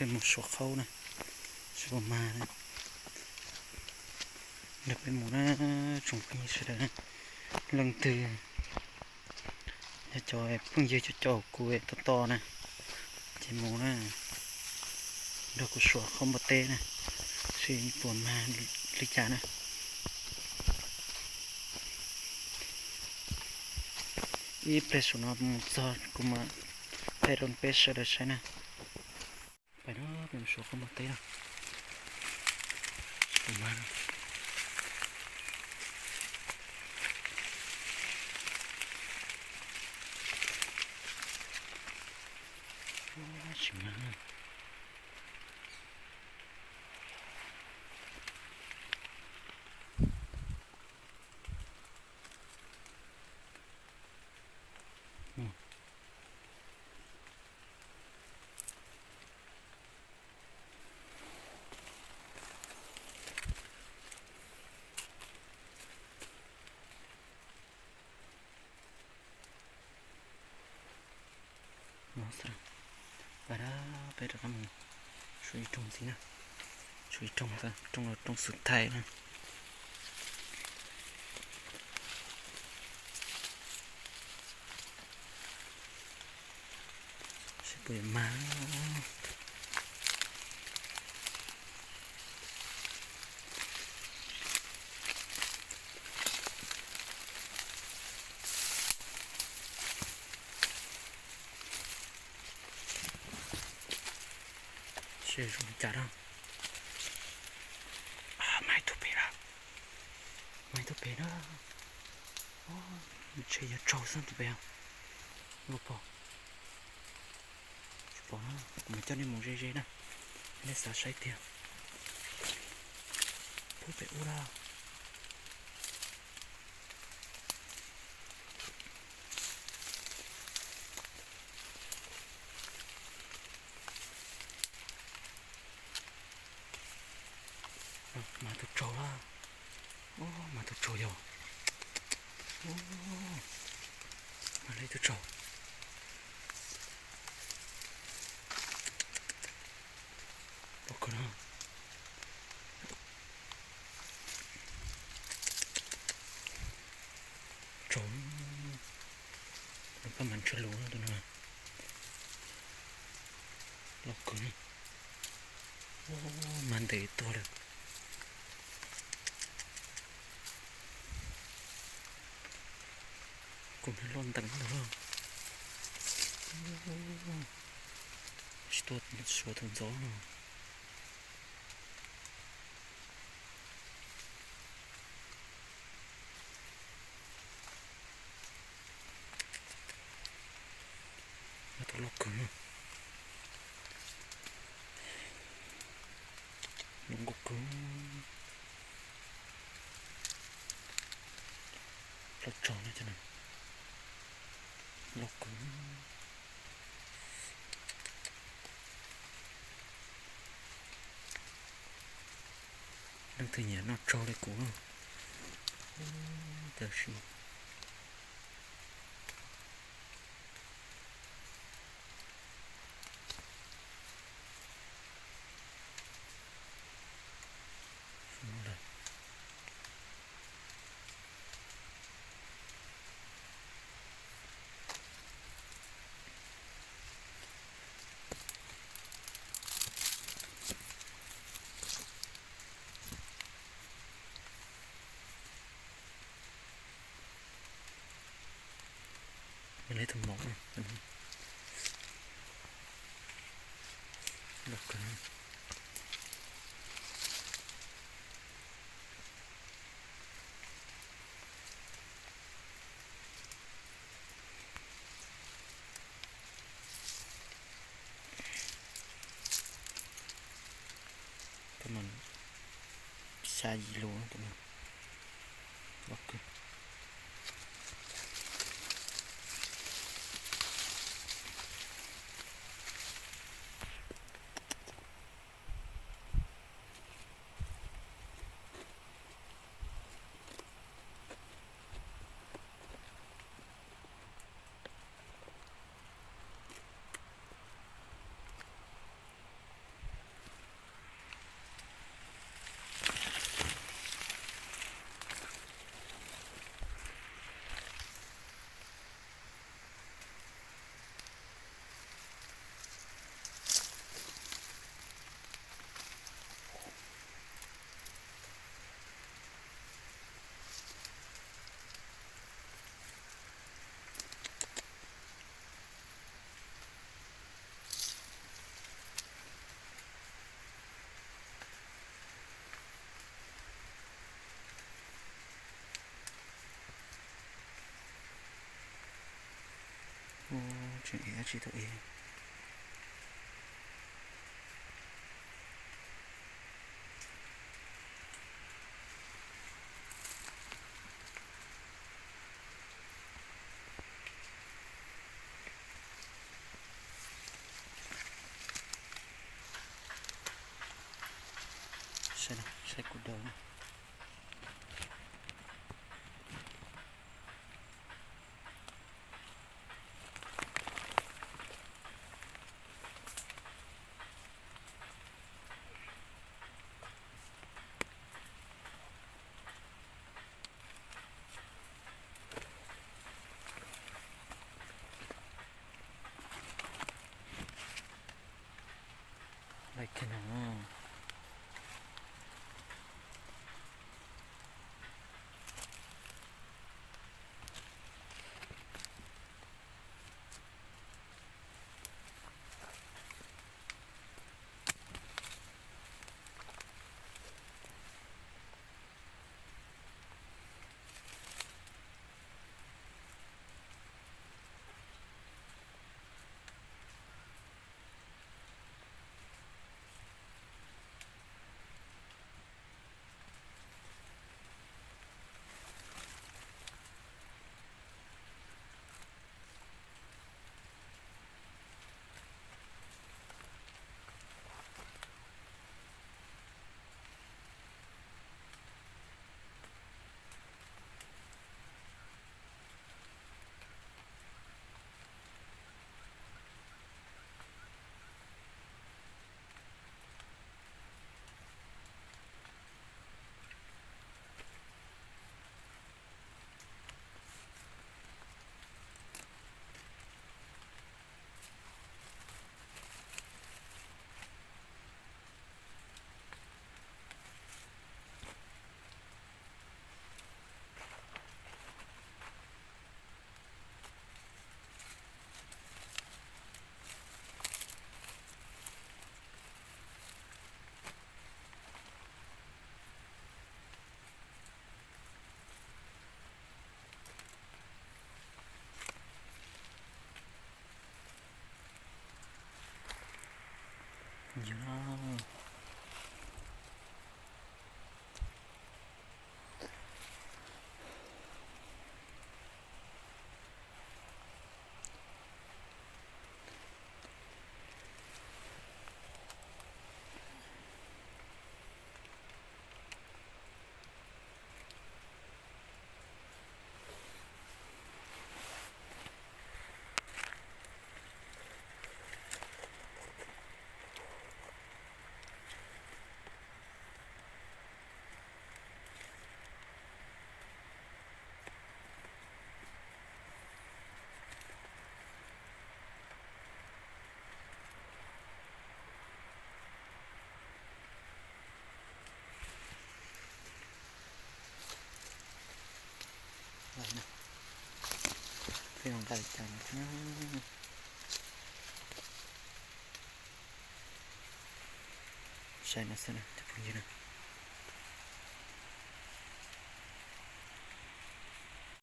เป็นหมูชัวเข้านะชัวมานะเดี๋ยวเป็นหมูนะจงปีเสร็จนะลังตือจะจอยเพิ่งยืดจะจ่อกูเอตต่อนะเจนหมูนะเดี๋ยวกูชัวเข้ามาเต้นะสิ่งปวดมาลิจานะอีเพรสโนดมุซาร์กูมาเปรอนเพสเสร็จใช่นะไปเนาะเป็นชัวเข้ามาเต้นะประมาณชิมนะมอสระไปแล้วไปแล้วครับมึงช่วยตรงสินะช่วยตรงซะตรงสุดท้ายนะช่วยเปิดมาช่วยรู้จักอ่ะไม่ถูกไปแล้วไม่ถูกไปแล้วโอ้ช่วยอย่าโจสันถูกไปอ่ะลูกพ่อพ่อนะไม่เจ้านี่มองเฉยๆนะไม่สาใช้เตียงพูดไปอู้ละมาถูกโจละโอ้มาถูกโจเดียวโอ้มาเลยถูกโจบอกกันนะโจแล้วก็มันช่วยรู้นะตัวนั้นล็อกกันโอ้มันเตะตัวเลยกูไม่ร้อนตั้งเลยчто там за это лока ногоку лочоне тяна лока đang thấy nhỉ nó trâu đây cũ được gì lấy thùng mỏng này đọc cái mình xa gì luôn tụi mình đọc cái chuyện gì chỉ tôi sẽ cút đầu lại thế nào yeah. Lại nè phiên lòng tay chẳng sẽ là chụp như này